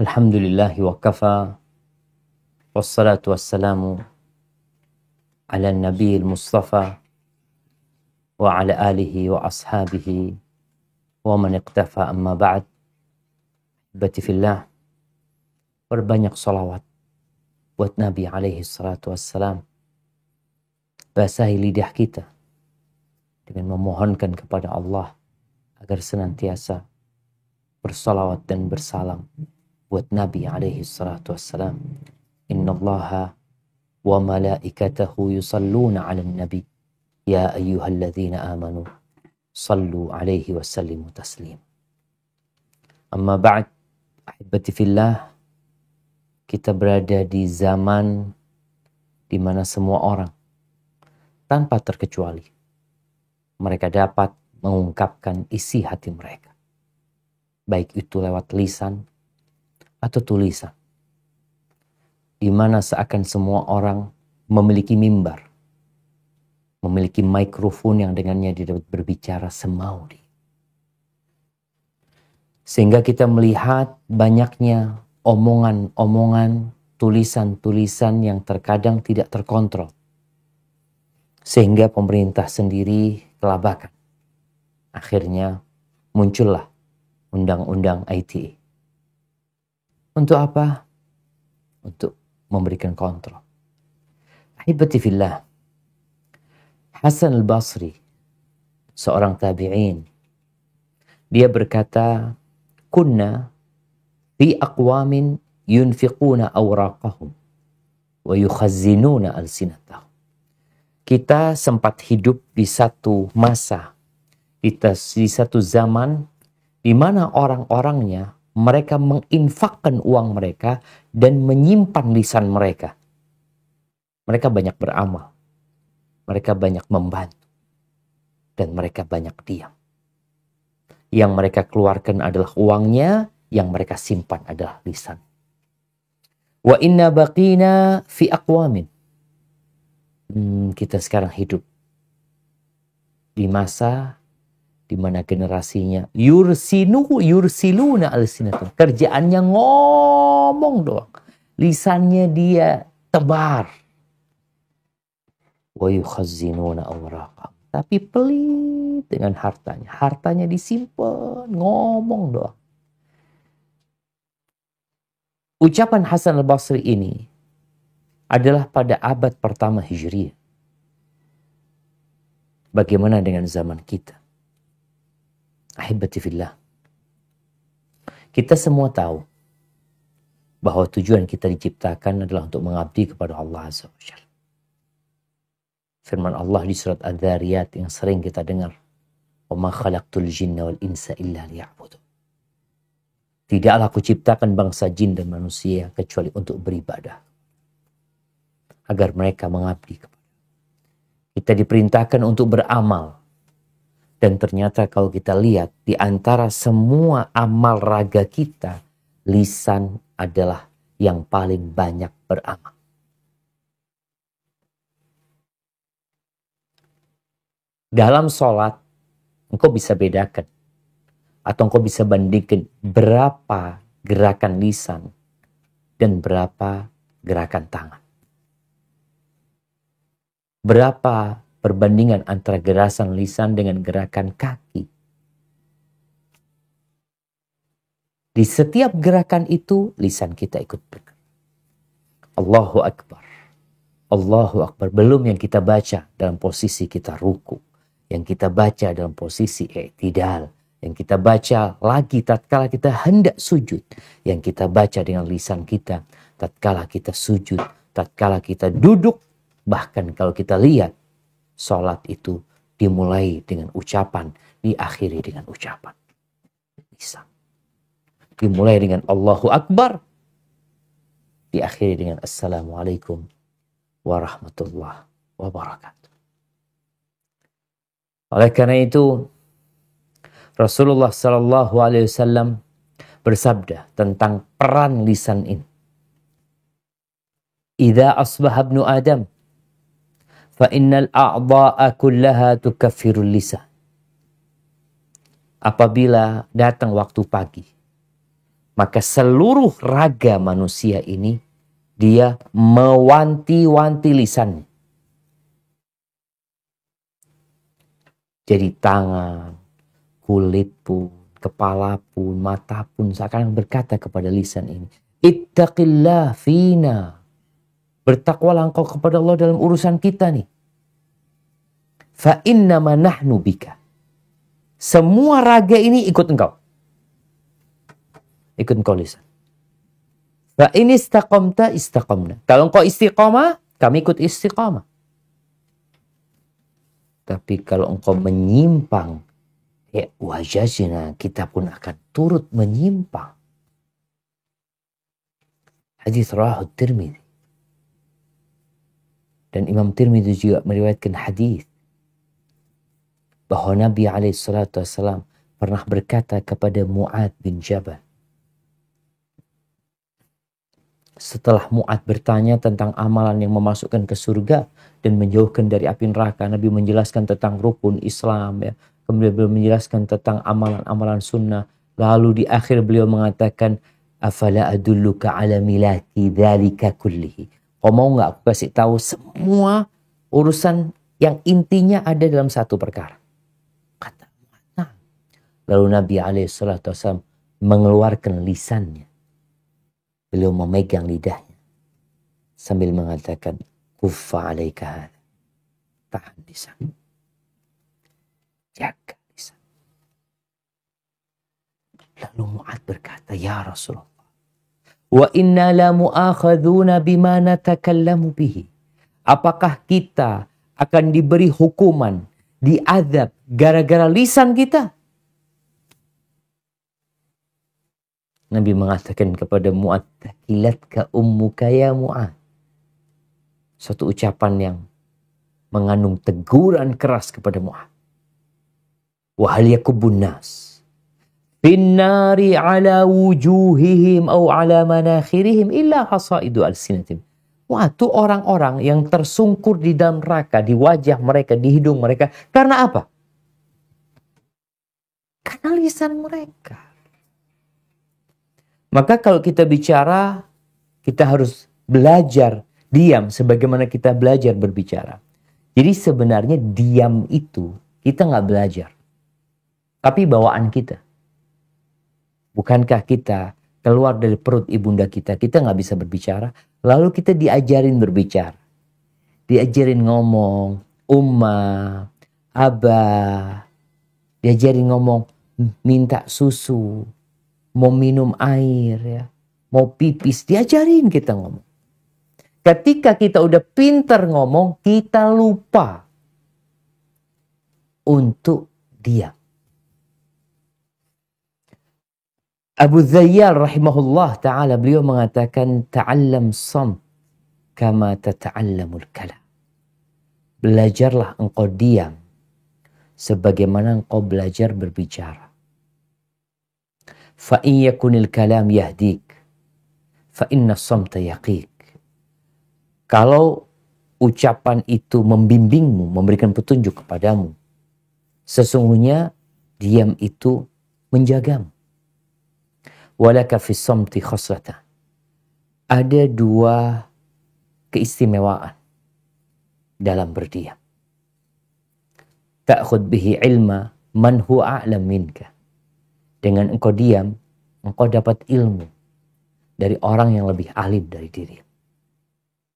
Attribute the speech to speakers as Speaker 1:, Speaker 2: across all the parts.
Speaker 1: Alhamdulillahi wa kafa, wassalatu wassalamu ala nabiyil mustafa wa ala alihi wa ashabihi wa man iqtafa amma ba'd. Bati fillah, berbanyak salawat buat Nabi alaihi salatu wassalam. Basahi lidah kita dengan memohonkan kepada Allah agar senantiasa bersalawat dan bersalam buat Nabi alaihi salatu wassalam. Innallaha wa malaikatahu yusalluna 'alan nabi ya ayyuhalladzina amanu sallu 'alaihi wa sallimu taslim. Amma ba'd, ahibati fillah, kita berada di zaman di mana semua orang tanpa terkecuali mereka dapat mengungkapkan isi hati mereka, baik itu lewat lisan atau tulisan, di mana seakan semua orang memiliki mimbar, memiliki mikrofon yang dengannya dia dapat berbicara semau dia. Sehingga kita melihat banyaknya omongan-omongan, tulisan-tulisan yang terkadang tidak terkontrol. Sehingga pemerintah sendiri kelabakan. Akhirnya muncullah undang-undang ITE. Untuk apa? Untuk memberikan kontrol. Ahibati fillah, Hasan al-Basri, seorang tabi'in, dia berkata, kunna fi aqwamin yunfiquna awraqahum wa yukhazzinuna alsinatahum. Kita sempat hidup di satu masa, di satu zaman, di mana orang-orangnya mereka menginfakkan uang mereka dan menyimpan lisan mereka. Mereka banyak beramal, mereka banyak membantu, dan mereka banyak diam. Yang mereka keluarkan adalah uangnya, yang mereka simpan adalah lisan. Wa inna baqina fi aqwamin. Kita sekarang hidup di masa di mana generasinya yursiluna alsinatum. Kerjaannya ngomong doang. Lisannya dia tebar. Wa yukhazzinuna awraqahum. Tapi pelit dengan hartanya. Hartanya disimpan, ngomong doang. Ucapan Hasan al-Basri ini adalah pada abad pertama Hijriah. Bagaimana dengan zaman kita? Ahibati fillah, kita semua tahu bahwa tujuan kita diciptakan adalah untuk mengabdi kepada Allah Azza wa Jalla. Firman Allah di surat Adz-Dzariyat yang sering kita dengar, "Wa ma khalaqtul jinna wal insa illa liya'budun." Tidaklah aku ciptakan bangsa jin dan manusia kecuali untuk beribadah, agar mereka mengabdi kepada. Kita diperintahkan untuk beramal. Dan ternyata kalau kita lihat di antara semua amal raga kita, lisan adalah yang paling banyak beramal. Dalam sholat, engkau bisa bedakan atau engkau bisa bandingkan berapa gerakan lisan dan berapa gerakan tangan. Berapa perbandingan antara gerakan lisan dengan gerakan kaki. Di setiap gerakan itu, lisan kita ikut bergerak. Allahu Akbar. Allahu Akbar. Belum yang kita baca dalam posisi kita ruku. Yang kita baca dalam posisi i'tidal. Yang kita baca lagi tatkala kita hendak sujud. Yang kita baca dengan lisan kita tatkala kita sujud. Tatkala kita duduk. Bahkan kalau kita lihat, salat itu dimulai dengan ucapan, diakhiri dengan ucapan. Bisa. Dimulai dengan Allahu Akbar, diakhiri dengan Assalamualaikum warahmatullahi wabarakatuh. Oleh karena itu, Rasulullah SAW bersabda tentang peran lisan ini. Idza asbaha ibnu Adam fa innal a'dha'a kullaha tukaffirul lisan. Apabila datang waktu pagi, Maka seluruh raga manusia ini dia mewanti-wanti lisannya. Jadi tangan, kulit pun, kepala pun, mata pun seakan berkata kepada lisan ini, Ittaqillah fina. Bertakwalah engkau kepada Allah dalam urusan kita nih. Fa innama nahnu bika. Semua raga ini ikut engkau. Ikut engkau lisan. Fa in istaqamta istaqamna. Kalau engkau istiqamah, kami ikut istiqamah. Tapi kalau engkau menyimpang, ya wajazina, kita pun akan turut menyimpang. Hadis rawahu Tirmidzi. Dan Imam Tirmidzi juga meriwayatkan hadis bahwa Nabi SAW pernah berkata kepada Mu'ad bin Jabal. Setelah Mu'ad bertanya tentang amalan yang memasukkan ke surga dan menjauhkan dari api neraka, Nabi menjelaskan tentang rukun Islam, ya. Kemudian beliau menjelaskan tentang amalan-amalan sunnah. Lalu di akhir beliau mengatakan, Afala adulluka ala milaki dzalika kullihi. Kau mau nggak aku kasih tahu semua urusan yang intinya ada dalam satu perkara? Kata Mu'ad. Lalu Nabi SAW mengeluarkan lisannya. Beliau memegang lidahnya sambil mengatakan, Kuffa alaika hadha. Tahan lisan. Jaga lisan. Lalu Mu'ad berkata, Ya Rasulullah, wa inna la mu'akhaduna bima natakallamu bihi. Apakah kita akan diberi hukuman, diazab gara-gara lisan kita? Nabi mengatakan kepada Mu'ad, Takilatka ummuka ya Mu'ad. Suatu ucapan yang mengandung teguran keras kepada Mu'ad. Wa hal yakubun nas binnari ala wujuhihim au ala manakhirihim illa hasaidu alsinatim. Wah, itu orang-orang yang tersungkur di dalam neraka, di wajah mereka, di hidung mereka. Karena apa? Karena lisan mereka. Maka kalau kita bicara, kita harus belajar diam sebagaimana kita belajar berbicara. Jadi sebenarnya diam itu kita nggak belajar. Tapi bawaan kita. Bukankah kita keluar dari perut ibunda kita nggak bisa berbicara. Lalu kita diajarin berbicara. Diajarin ngomong, umma, abah. Diajarin ngomong, minta susu. Mau minum air, ya, mau pipis, diajarin kita ngomong. Ketika kita udah pinter ngomong, kita lupa untuk diam. Abu Zayyal rahimahullah ta'ala, beliau mengatakan, Ta'allam samt kama tata'allamul kalam. Belajarlah engkau diam sebagaimana engkau belajar berbicara. Fa in yakunil kalam yahdik fa inna samta yaqiq. Kalau ucapan itu membimbingmu, memberikan petunjuk kepadamu, sesungguhnya diam itu menjagamu. Walaka fis samti khaslatan. Ada dua keistimewaan dalam berdiam. Ta'khud bihi ilma man huwa a'lam minka. Dengan engkau diam, engkau dapat ilmu dari orang yang lebih alim dari diri.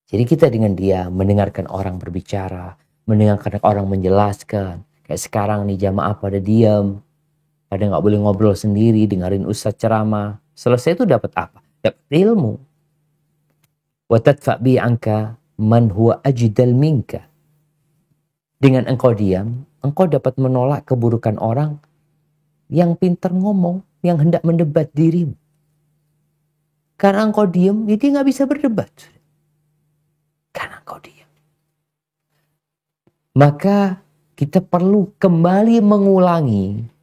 Speaker 1: Jadi kita dengan dia mendengarkan orang berbicara, mendengarkan orang menjelaskan. Kayak sekarang nih jamaah pada diam, pada nggak boleh ngobrol sendiri, dengerin ustadz ceramah. Selesai itu dapat apa? Dapat ilmu. Wa tadfa' bi anka man huwa ajdal minka. Dengan engkau diam, engkau dapat menolak keburukan orang yang pintar ngomong, yang hendak mendebat dirimu. Karena engkau diam, jadi nggak bisa berdebat. Karena engkau diam. Maka kita perlu kembali mengulangi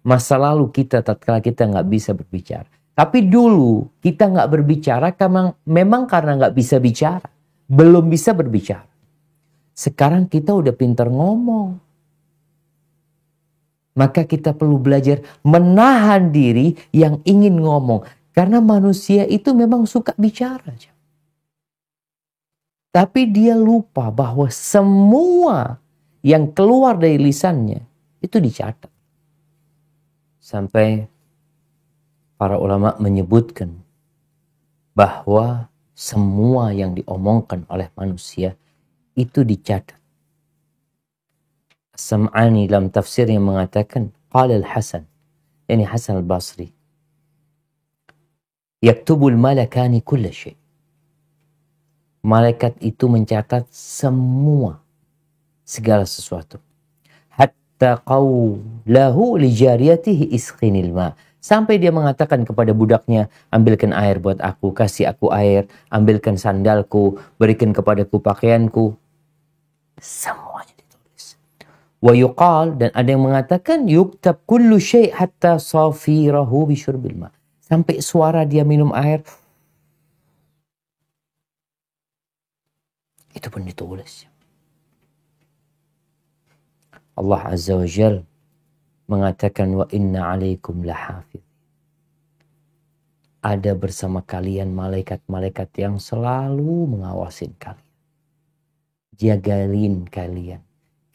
Speaker 1: masa lalu kita tatkala kita nggak bisa berbicara. Tapi dulu kita nggak berbicara karena memang karena nggak bisa bicara. Belum bisa berbicara. Sekarang kita udah pintar ngomong. Maka kita perlu belajar menahan diri yang ingin ngomong. Karena manusia itu memang suka bicara. Tapi dia lupa bahwa semua yang keluar dari lisannya itu dicatat. Sampai para ulama menyebutkan bahwa semua yang diomongkan oleh manusia itu dicatat. As-Sam'ani dalam tafsir yang mengatakan, Qala al-Hasan, ini Hasan al-Basri, yaktubul malakani kulla syai'. Malaikat itu mencatat semua, segala sesuatu. Hatta qawlahu li jariyatihi isqinil ma'. Sampai dia mengatakan kepada budaknya, ambilkan air buat aku, kasih aku air, ambilkan sandalku, berikan kepadaku pakaianku. Semuanya ditulis. Wa yuqal, dan ada yang mengatakan, yuktab kullu syai' hatta safirahu bisyurbil ma'. Sampai suara dia minum air, itu pun ditulis. Allah Azza wa Jal mengatakan, wa inna alaikum lahafiz. Ada bersama kalian malaikat-malaikat yang selalu mengawasin kalian. Jagain kalian.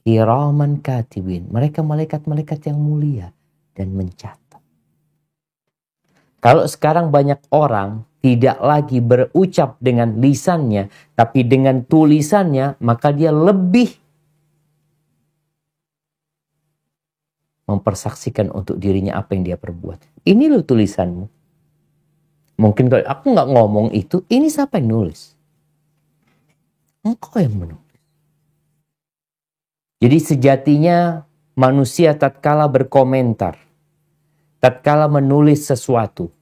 Speaker 1: Kiraman katibin. Mereka malaikat-malaikat yang mulia dan mencatat. Kalau sekarang banyak orang tidak lagi berucap dengan lisannya, tapi dengan tulisannya, maka dia lebih mempersaksikan untuk dirinya apa yang dia perbuat. Ini loh tulisanmu. Mungkin kalau aku nggak ngomong itu, ini siapa yang nulis? Engkau yang menulis. Jadi sejatinya manusia tatkala berkomentar, tatkala menulis sesuatu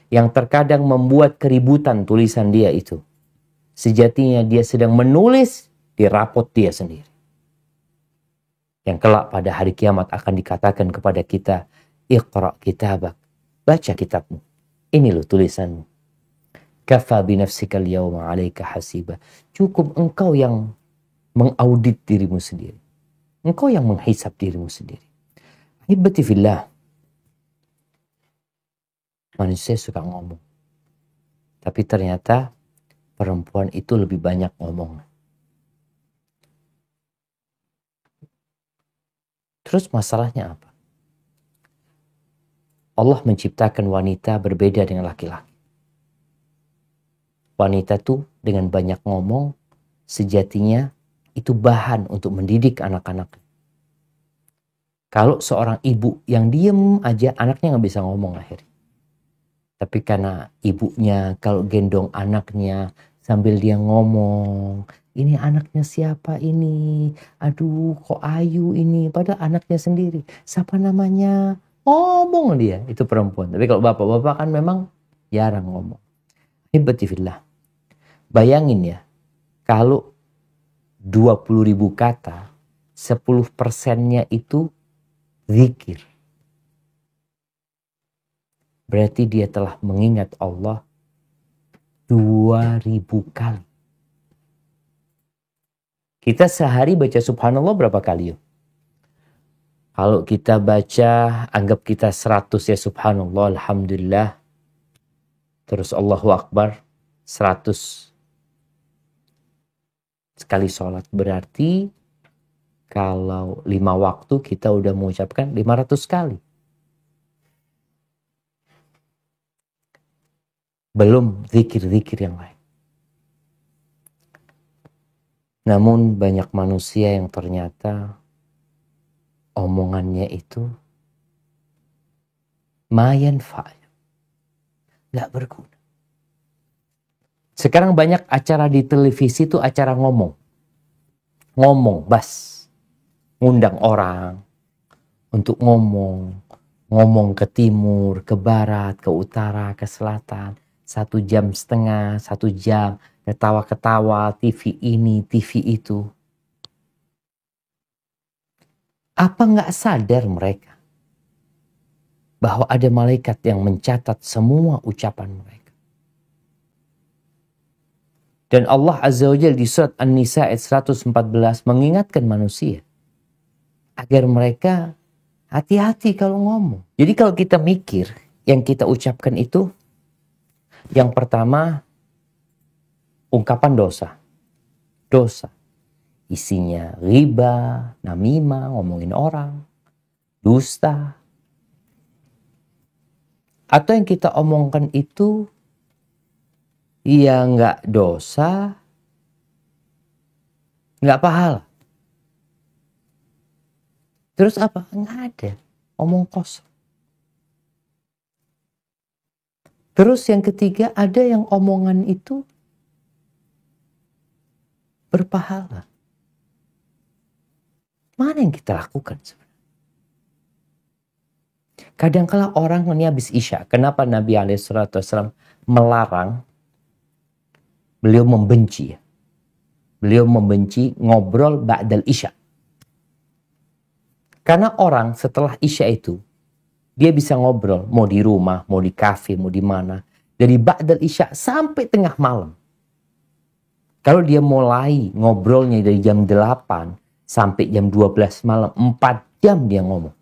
Speaker 1: yang terkadang membuat keributan tulisan dia itu, sejatinya dia sedang menulis di rapot dia sendiri. Yang kelak pada hari kiamat akan dikatakan kepada kita, Iqra' kitabak, baca kitabmu. Ini loh tulisanmu. Kafa binafsikal yawma 'alaika hasiba. Cukup engkau yang mengaudit dirimu sendiri. Engkau yang menghisap dirimu sendiri. Hibati fillah. Manusia suka ngomong. Tapi ternyata perempuan itu lebih banyak ngomong. Terus masalahnya apa? Allah menciptakan wanita berbeda dengan laki-laki. Wanita tuh dengan banyak ngomong, sejatinya itu bahan untuk mendidik anak-anak. Kalau seorang ibu yang diem aja, anaknya nggak bisa ngomong akhirnya. Tapi karena ibunya kalau gendong anaknya sambil dia ngomong, ini anaknya siapa ini? Aduh, kok ayu ini? Padahal anaknya sendiri. Siapa namanya? Ngomong dia, itu perempuan. Tapi kalau bapak-bapak kan memang jarang ngomong. Hibati fillah. Bayangin ya, kalau 20.000 kata, 10%-nya itu zikir. Berarti dia telah mengingat Allah 2.000 kali. Kita sehari baca subhanallah berapa kali yuk? Kalau kita baca, anggap kita 100 ya subhanallah, alhamdulillah. Terus Allahu Akbar, 100 sekali sholat. Berarti kalau 5 waktu kita udah mengucapkan 500 kali. Belum zikir-zikir yang lain. Namun banyak manusia yang ternyata omongannya itu mayan fa'al. Gak berguna. Sekarang banyak acara di televisi itu acara ngomong. Ngomong, bas. Ngundang orang untuk ngomong. Ngomong ke timur, ke barat, ke utara, ke selatan. 1,5 jam, 1 jam. Ketawa-ketawa, TV ini, TV itu. Apa nggak sadar mereka bahwa ada malaikat yang mencatat semua ucapan mereka? Dan Allah Azza wa Jalla di surat An-Nisa ayat 114 mengingatkan manusia agar mereka hati-hati kalau ngomong. Jadi kalau kita mikir yang kita ucapkan itu Yang pertama, ungkapan dosa. Dosa. Isinya riba, namimah, ngomongin orang, dusta. Atau yang kita omongkan itu ya nggak dosa, nggak pahala. Terus apa? Nggak ada. Omong kosong. Terus yang ketiga, ada yang omongan itu berpahala. Mana yang kita lakukan sebenarnya? Kadangkala orang ini habis Isya. Kenapa Nabi SAW melarang? Beliau membenci. Beliau membenci ngobrol ba'dal Isya. Karena orang setelah Isya itu, dia bisa ngobrol. Mau di rumah, mau di kafe, mau di mana. Dari ba'dal Isya sampai tengah malam. Kalau dia mulai ngobrolnya dari jam 8 sampai jam 12 malam, 4 jam dia ngomong.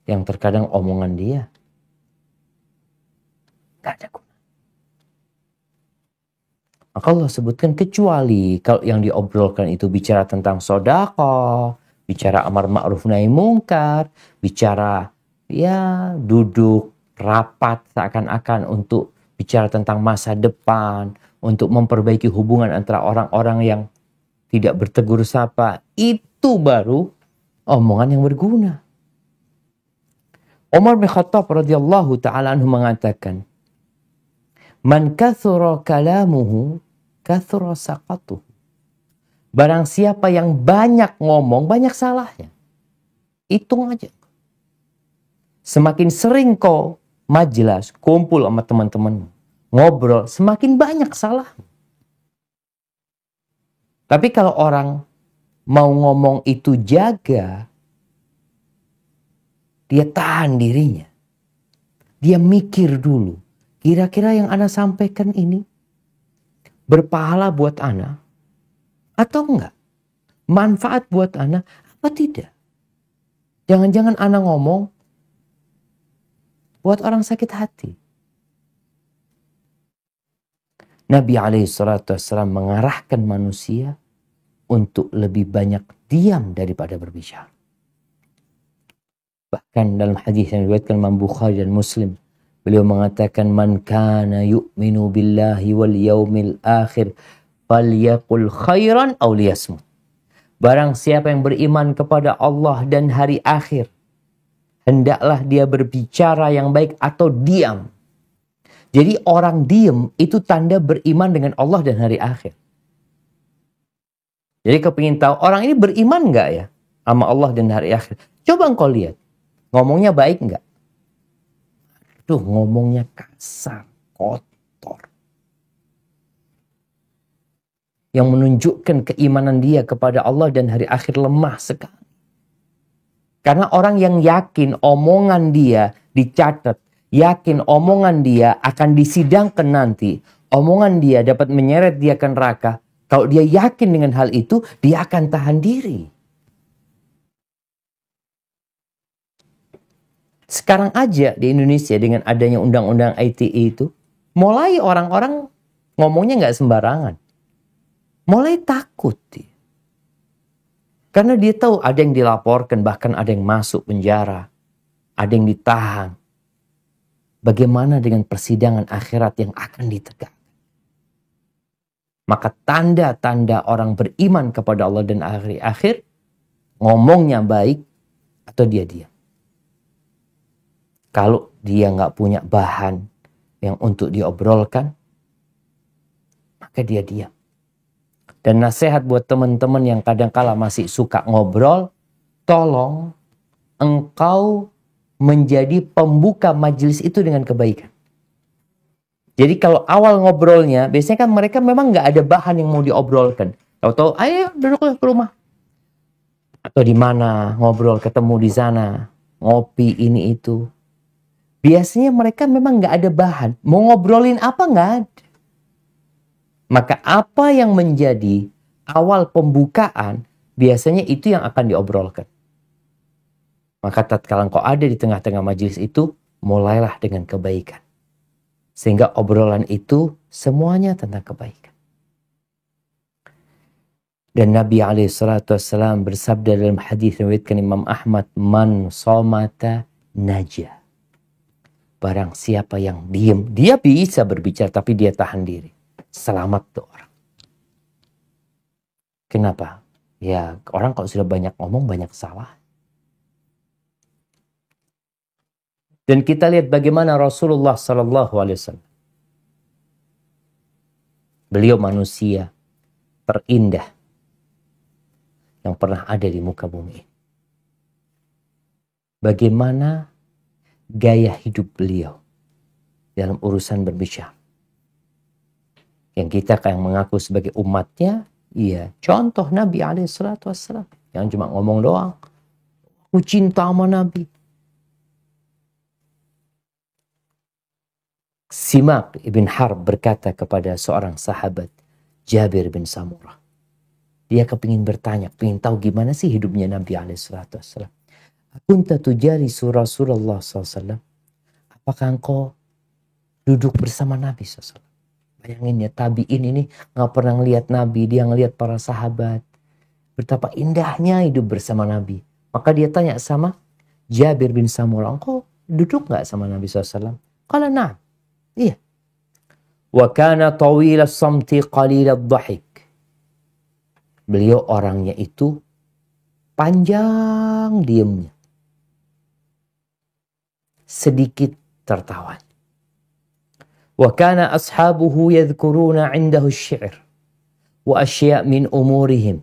Speaker 1: Yang terkadang omongan dia gak ada guna. Maka Allah sebutkan kecuali kalau yang diobrolkan itu bicara tentang sedekah, bicara amar ma'ruf nahi mungkar, bicara ya duduk rapat seakan-akan untuk bicara tentang masa depan, untuk memperbaiki hubungan antara orang-orang yang tidak bertegur sapa, itu baru omongan yang berguna. Umar bin Khattab radhiyallahu ta'ala anhu mengatakan, "Man kathura kalamuhu, kathura saqatuhu." Barang siapa yang banyak ngomong, banyak salahnya. Hitung aja. Semakin sering kau majelis, kumpul sama teman-teman, ngobrol, semakin banyak salah. Tapi kalau orang mau ngomong itu jaga, dia tahan dirinya. Dia mikir dulu. Kira-kira yang Ana sampaikan ini berpahala buat Ana atau enggak? Manfaat buat Ana apa tidak? Jangan-jangan Ana ngomong buat orang sakit hati. Nabi SAW mengarahkan manusia untuk lebih banyak diam daripada berbicara. Bahkan dalam hadis yang diriwayatkan Imam Bukhari dan Muslim, beliau mengatakan, "Man kana yu'minu billahi wal yaumil akhir falyaqul khairan aw liyasmut." Barang siapa yang beriman kepada Allah dan hari akhir, hendaklah dia berbicara yang baik atau diam. Jadi orang diam itu tanda beriman dengan Allah dan hari akhir. Jadi kepingin tahu orang ini beriman nggak ya sama Allah dan hari akhir? Coba engkau lihat. Ngomongnya baik nggak? Tuh ngomongnya kasar, kotor. Yang menunjukkan keimanan dia kepada Allah dan hari akhir lemah sekali. Karena orang yang yakin omongan dia dicatat, yakin omongan dia akan disidangkan nanti, omongan dia dapat menyeret dia ke neraka. Kalau dia yakin dengan hal itu, dia akan tahan diri. Sekarang aja di Indonesia dengan adanya undang-undang ITE itu, mulai orang-orang ngomongnya nggak sembarangan. Mulai takut dia. Karena dia tahu ada yang dilaporkan, bahkan ada yang masuk penjara. Ada yang ditahan. Bagaimana dengan persidangan akhirat yang akan ditegakkan? Maka tanda-tanda orang beriman kepada Allah dan hari akhir, ngomongnya baik atau dia diam. Kalau dia nggak punya bahan yang untuk diobrolkan, maka dia diam. Dan nasihat buat teman-teman yang kadang-kala masih suka ngobrol, tolong engkau menjadi pembuka majelis itu dengan kebaikan. Jadi kalau awal ngobrolnya, biasanya kan mereka memang nggak ada bahan yang mau diobrolkan. Tahu-tahu, ayo duduk ke rumah. Atau di mana, ngobrol, ketemu di sana, ngopi ini itu. Biasanya mereka memang nggak ada bahan. Mau ngobrolin apa nggak ada. Maka apa yang menjadi awal pembukaan, biasanya itu yang akan diobrolkan. Maka tatkala engkau ada di tengah-tengah majelis itu, mulailah dengan kebaikan. Sehingga obrolan itu semuanya tentang kebaikan. Dan Nabi SAW bersabda dalam hadis yang diriwayatkan Imam Ahmad, man somata najah. Barang siapa yang diam, dia bisa berbicara tapi dia tahan diri. Selamat tuh orang. Kenapa? Ya orang kalau sudah banyak ngomong banyak salah. Dan kita lihat bagaimana Rasulullah SAW. Beliau manusia terindah yang pernah ada di muka bumi. Bagaimana gaya hidup beliau dalam urusan berbicara. Yang kita yang mengaku sebagai umatnya, iya, contoh Nabi SAW. Yang cuma ngomong doang. Aku cinta sama Nabi. Simak ibn Harb berkata kepada seorang sahabat, Jabir bin Samurah. Dia kepingin bertanya, kepingin tahu gimana sih hidupnya Nabi SAW. Kunta tujalisu Rasulullah SAW. Apakah engkau duduk bersama Nabi SAW? Bayangin ya, tabi'in ini gak pernah ngelihat Nabi, dia ngelihat para sahabat. Betapa indahnya hidup bersama Nabi. Maka dia tanya sama Jabir bin Samurah, engkau duduk gak sama Nabi SAW? Kala na'am. Iya. Wa kana tawila samti qalila dhahik. Beliau orangnya itu panjang diamnya. Sedikit tertawa. Wa kana ashabuhu yadhkuruna 'indahu asy-syi'r wa asya' min umurihim.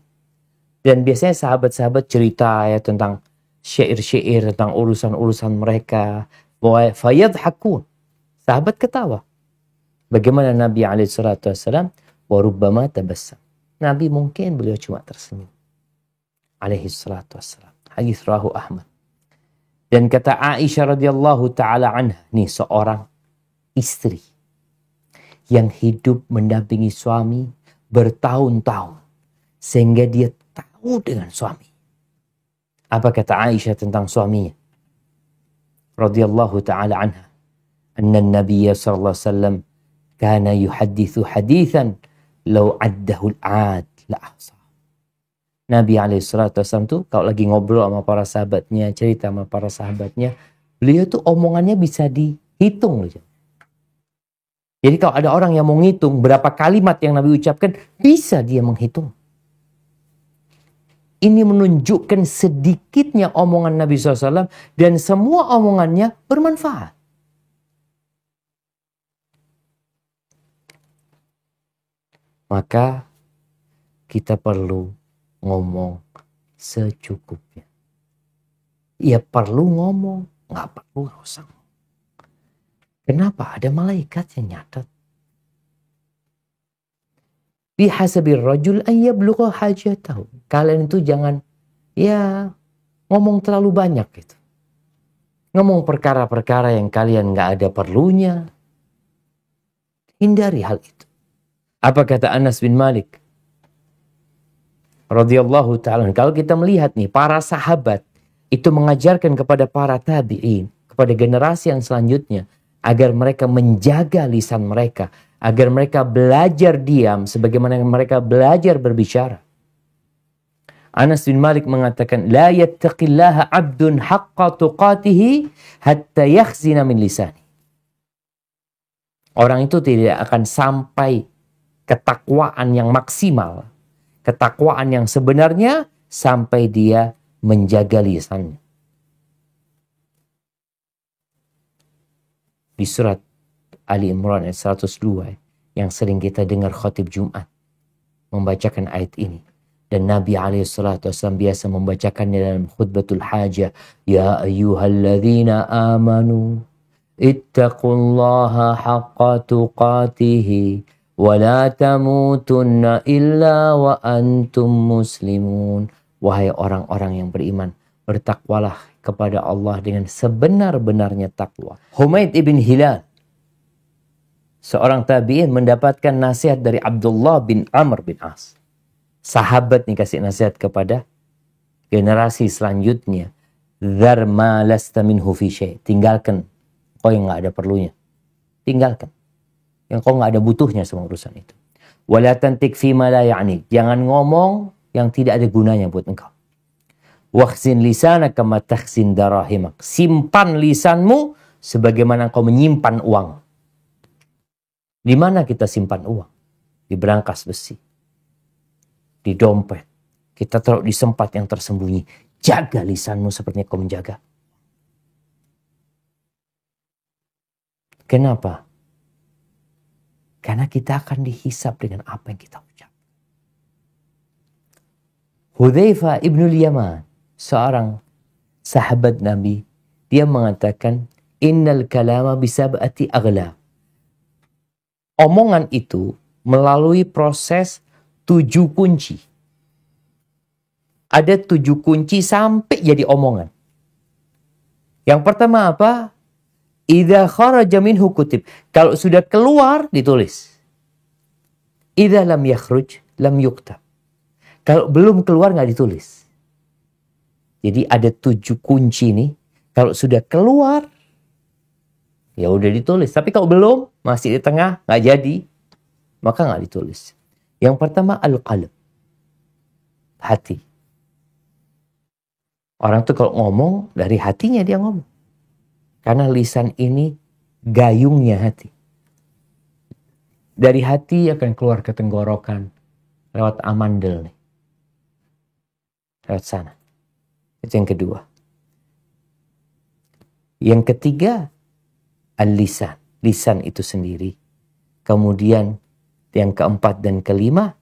Speaker 1: Dan biasanya sahabat-sahabat cerita ya tentang syair-syair, tentang urusan-urusan mereka. Wa fayadhakun. Sahabat ketawa. Bagaimana Nabi SAW? Wa rubbama tabassam. Nabi mungkin beliau cuma tersenyum. Alaihi salatu wassalam. Hadis rawahu Ahmad. Dan kata Aisyah radhiyallahu taala anha, nih seorang istri yang hidup mendampingi suami bertahun-tahun sehingga dia tahu dengan suami. Apa kata Aisyah tentang suaminya? Radhiyallahu taala anha, anna an-nabiy sallallahu alaihi wasallam kana yuhadditsu haditsan law addahu al-'ad la ahsa. Nabi SAW tuh kalau lagi ngobrol sama para sahabatnya, cerita sama para sahabatnya, beliau tuh omongannya bisa dihitung loh. Jadi kalau ada orang yang mau ngitung berapa kalimat yang Nabi ucapkan, bisa dia menghitung. Ini menunjukkan sedikitnya omongan Nabi SAW dan semua omongannya bermanfaat. Maka kita perlu ngomong secukupnya. Ya perlu ngomong, nggak perlu nggak usah. Kenapa? Ada malaikat yang nyatat. Bihasabir rajul an yablugha hajatahu. Kalian itu jangan ya ngomong terlalu banyak gitu. Ngomong perkara-perkara yang kalian nggak ada perlunya. Hindari hal itu. Apa kata Anas bin Malik radhiyallahu ta'ala, kalau kita melihat nih para sahabat itu mengajarkan kepada para tabi'in, kepada generasi yang selanjutnya agar mereka menjaga lisan mereka, agar mereka belajar diam sebagaimana mereka belajar berbicara. Anas bin Malik mengatakan, la yattaqillaha 'abdun haqqa tuqatihi hatta yakhzina min lisani. Orang itu tidak akan sampai ketakwaan yang maksimal, ketakwaan yang sebenarnya sampai dia menjaga lisannya. Di surat Ali Imran ayat 102 yang sering kita dengar khatib Jumat membacakan ayat ini. Dan Nabi SAW biasa membacakannya dalam khutbatul hajah. Ya ayyuhalladzina amanu ittaqullaha haqqa tuqatihi wa la tamutunna illa wa antum muslimun. Wahai orang-orang yang beriman, bertakwalah kepada Allah dengan sebenar-benarnya takwa. Humaid ibn Hilal, seorang tabi'in, mendapatkan nasihat dari Abdullah bin Amr bin As. Sahabat nih kasih nasihat kepada generasi selanjutnya. Dzar ma lasta minhu fi syai'. Tinggalkan Kau yang nggak ada perlunya, tinggalkan. Yang kau nggak ada butuhnya sama urusan itu. Wala tantik fima la ya'ni. Jangan ngomong yang tidak ada gunanya buat engkau. Wakhzin lisanaka ma takhzin darahimak. Simpan lisanmu sebagaimana kau menyimpan uang. Di mana kita simpan uang? Di berangkas besi. Di dompet. Kita taruh di tempat yang tersembunyi. Jaga lisanmu seperti kau menjaga. Kenapa? Karena kita akan dihisap dengan apa yang kita ucap. Hudzaifah ibnul Yaman, seorang sahabat Nabi, dia mengatakan, innal kalama bisab'ati aghlab. Omongan itu melalui proses 7 kunci. Ada 7 kunci sampai jadi omongan. Yang pertama apa? Idza kharaja minhu kutib. Kalau sudah keluar, ditulis. Idza lam yakhruj, lam yuktab. Kalau belum keluar, nggak ditulis. Jadi ada 7 kunci nih. Kalau sudah keluar, ya udah ditulis. Tapi kalau belum, masih di tengah, nggak jadi, maka nggak ditulis. Yang pertama, al-qalb. Hati. Orang tuh kalau ngomong, dari hatinya dia ngomong. Karena lisan ini gayungnya hati. Dari hati akan keluar ke tenggorokan. Lewat amandel nih. Lewat sana. Itu yang kedua. Yang ketiga, al-lisan. Lisan itu sendiri. Kemudian yang keempat dan kelima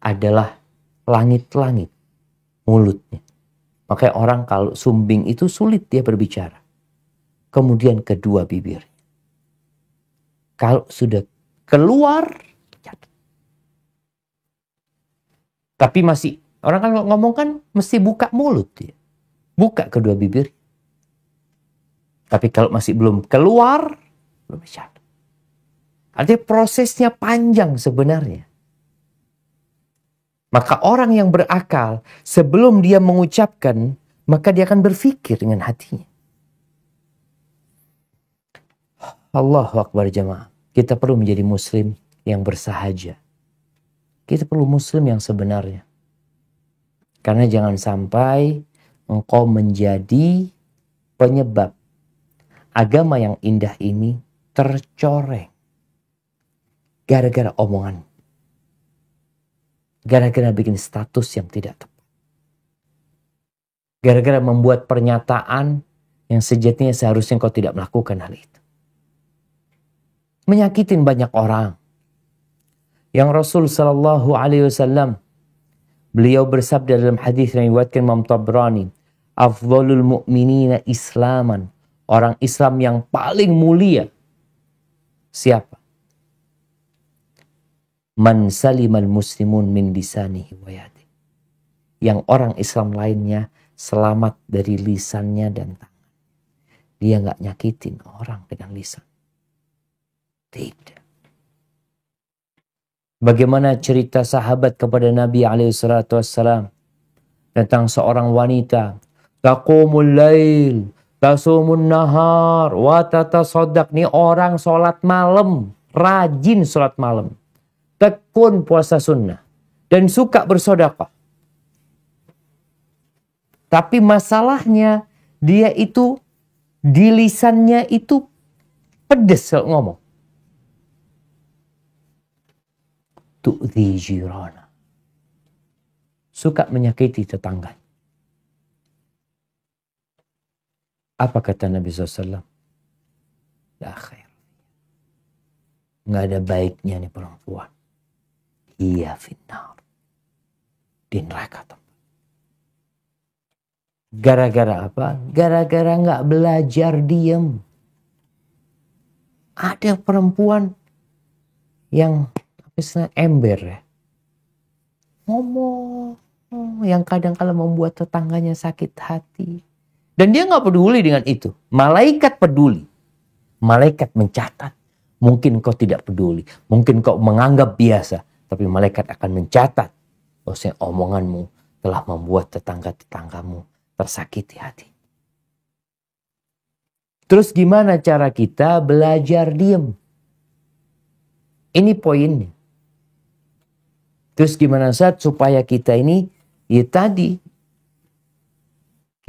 Speaker 1: adalah langit-langit. Mulutnya. Makanya orang kalau sumbing itu sulit dia berbicara. Kemudian kedua bibir. Kalau sudah keluar, tapi masih, orang kan ngomong kan mesti buka mulut dia. Buka kedua bibir. Tapi kalau masih belum keluar, belum bicara. Artinya prosesnya panjang sebenarnya. Maka orang yang berakal, sebelum dia mengucapkan, maka dia akan berpikir dengan hatinya. Allahu Akbar jamaah. Kita perlu menjadi muslim yang bersahaja. Kita perlu muslim yang sebenarnya. Karena jangan sampai engkau menjadi penyebab agama yang indah ini tercoreng. Gara-gara omongan. Gara-gara bikin status yang tidak tepat. Gara-gara membuat pernyataan yang sejatinya seharusnya engkau tidak melakukan hal itu. Menyakitin banyak orang. Yang Rasul Sallallahu Alaihi Wasallam, beliau bersabda dalam hadis yang diriwayatkan Imam Tabrani, afdhalul mu'minina islaman. Orang Islam yang paling mulia. Siapa? Man salimal muslimun min lisanihi wa yadihi. Yang orang Islam lainnya selamat dari lisannya dan tangan. Dia nggak nyakitin orang dengan lisan. Tidak. Bagaimana cerita sahabat kepada Nabi SAW tentang seorang wanita. Taqumul lail, tasumun nahar, wa tatasaddaq. Nih orang sholat malam, rajin sholat malam. Tekun puasa sunnah. Dan suka bersedekah. Tapi masalahnya dia itu di lisannya itu pedes kalau ngomong. Tu'dhi jirana. Suka menyakiti tetangga. Apa kata Nabi SAW? La khair. Nggak ada baiknya nih perempuan. Iya finnar. Di neraka tempat. Gara-gara apa? Gara-gara nggak belajar diem. Ada perempuan yang ember ya. Ngomong. Yang kadang kala membuat tetangganya sakit hati. Dan dia nggak peduli dengan itu. Malaikat peduli. Malaikat mencatat. Mungkin kau tidak peduli. Mungkin kau menganggap biasa. Tapi malaikat akan mencatat. Bahwasanya omonganmu telah membuat tetangga-tetanggamu tersakiti hati. Terus gimana cara kita belajar diam? Ini poinnya. Terus gimana Ustaz supaya kita ini, ya tadi,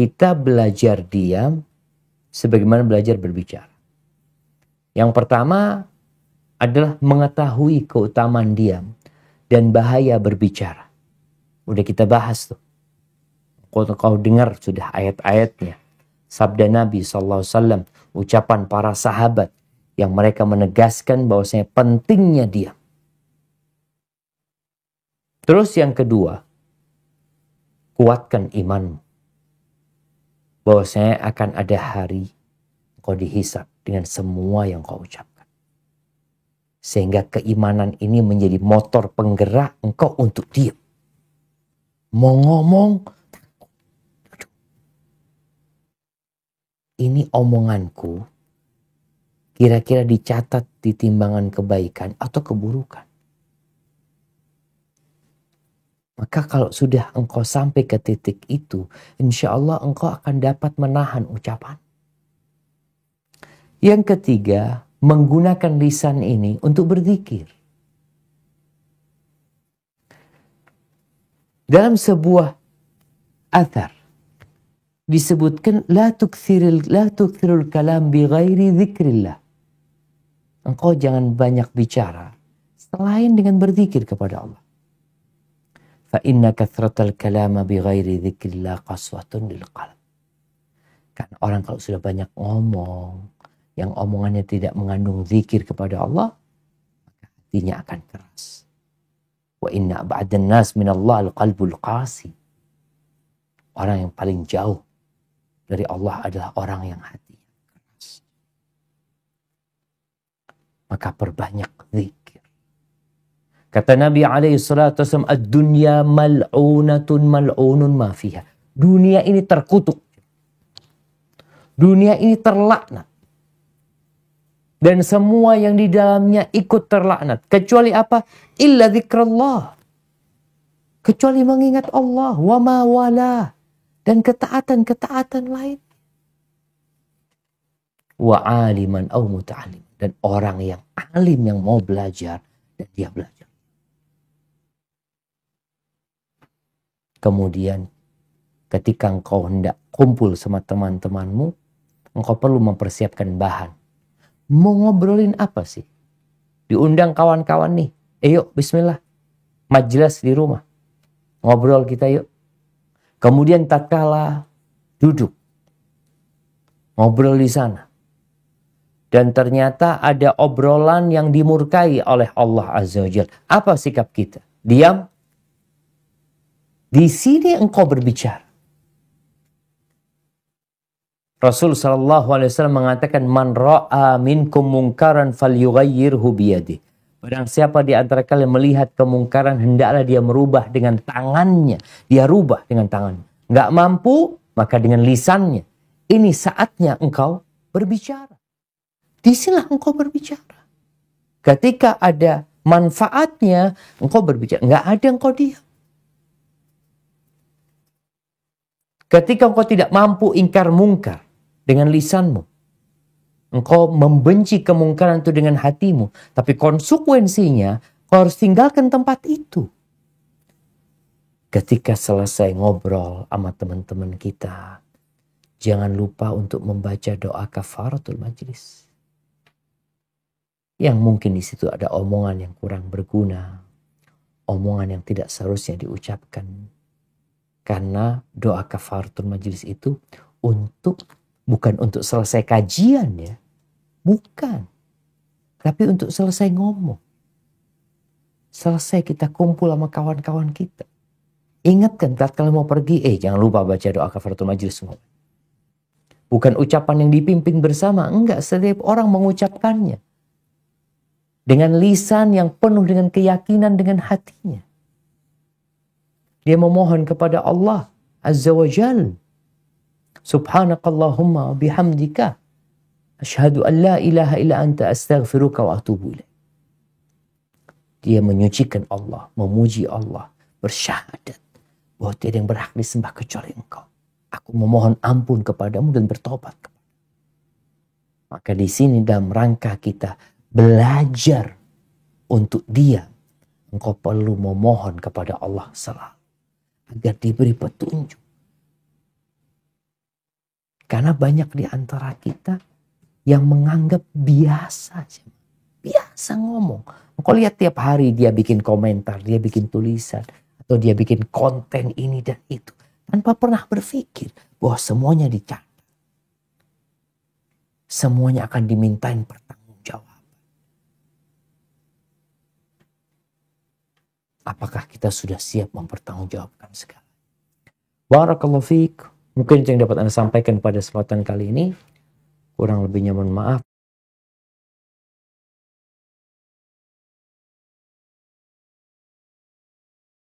Speaker 1: kita belajar diam sebagaimana belajar berbicara. Yang pertama adalah mengetahui keutamaan diam dan bahaya berbicara. Udah kita bahas tuh. Kau dengar sudah ayat-ayatnya. Sabda Nabi SAW, ucapan para sahabat yang mereka menegaskan bahwasanya pentingnya diam. Terus yang kedua, kuatkan imanmu. Bahwasanya akan ada hari kau dihisab dengan semua yang kau ucapkan. Sehingga keimanan ini menjadi motor penggerak engkau untuk diam. Mau ngomong, ini omonganku kira-kira dicatat di timbangan kebaikan atau keburukan. Maka kalau sudah engkau sampai ke titik itu, insya Allah engkau akan dapat menahan ucapan. Yang ketiga, menggunakan lisan ini untuk berzikir. Dalam sebuah athar disebutkan la tukthirul kalam bi ghairi dzikrillah. Engkau jangan banyak bicara selain dengan berzikir kepada Allah. Fa inna kathratal kalama bi ghairi dzikrillah qaswatun lil qalb. Karena orang kalau sudah banyak ngomong, yang omongannya tidak mengandung zikir kepada Allah, maka hatinya akan keras. Wa inna ba'dan nas minallah al-qalbul qasi. Orang yang paling jauh dari Allah adalah orang yang hatinya keras. Maka perbanyak zikir. Kata Nabi SAW, ad-dunya mal'unatun mal'unun ma fiha. Dunia ini terkutuk. Dunia ini terlaknat. Dan semua yang di dalamnya ikut terlaknat. Kecuali apa? Illa dzikrullah. Kecuali mengingat Allah. Wa ma wala. Dan ketaatan-ketaatan lain. Wa aliman au muta'alim. Dan orang yang alim yang mau belajar. Dan dia belajar. Kemudian ketika engkau hendak kumpul sama teman-temanmu, engkau perlu mempersiapkan bahan. Mau ngobrolin apa sih? Diundang kawan-kawan nih. Yuk bismillah. Majelis di rumah. Ngobrol kita yuk. Kemudian tatkala duduk. Ngobrol di sana. Dan ternyata ada obrolan yang dimurkai oleh Allah Azza wa Jalla. Apa sikap kita? Diam. Di sini engkau berbicara. Rasul SAW mengatakan, Man ra'a minkum mungkaran falyughayyirhu biyadih. Barang siapa di antara kalian melihat kemungkaran, hendaklah dia merubah dengan tangannya. Dia rubah dengan tangannya. Nggak mampu, maka dengan lisannya. Ini saatnya engkau berbicara. Disinilah engkau berbicara. Ketika ada manfaatnya, engkau berbicara. Nggak ada engkau diam. Ketika engkau tidak mampu ingkar mungkar dengan lisanmu, engkau membenci kemungkaran itu dengan hatimu, tapi konsekuensinya kau harus tinggalkan tempat itu. Ketika selesai ngobrol sama teman-teman kita, jangan lupa untuk membaca doa kafaratul majlis. Yang mungkin di situ ada omongan yang kurang berguna, omongan yang tidak seharusnya diucapkan. Karena doa kafaratul majlis itu bukan untuk selesai kajian ya. Bukan. Tapi untuk selesai ngomong. Selesai kita kumpul sama kawan-kawan kita. Ingatkan kalau mau pergi, jangan lupa baca doa kafaratul majlis semua. Bukan ucapan yang dipimpin bersama. Enggak, setiap orang mengucapkannya. Dengan lisan yang penuh dengan keyakinan dengan hatinya. Dia memohon kepada Allah Azza wa Jal. Subhanakallahumma bihamdika. Asyhadu an la ilaha illa anta astaghfiruka wa atubu ilaih. Dia menyucikan Allah, memuji Allah, bersyahadat bahwa tiada yang berhak disembah kecuali Engkau. Aku memohon ampun kepadamu dan bertobat. Maka di sini dalam rangka kita belajar untuk diam, engkau perlu memohon kepada Allah selalu agar diberi petunjuk. Karena banyak di antara kita yang menganggap biasa. Biasa ngomong. Engkau lihat tiap hari dia bikin komentar, dia bikin tulisan, atau dia bikin konten ini dan itu. Tanpa pernah berpikir bahwa semuanya dicatat. Semuanya akan dimintain pertanggungjawaban. Apakah kita sudah siap mempertanggungjawabkan segala? Barakallahu fiik. Mungkin itu yang dapat Anda sampaikan pada kesempatan kali ini. Kurang lebihnya mohon maaf.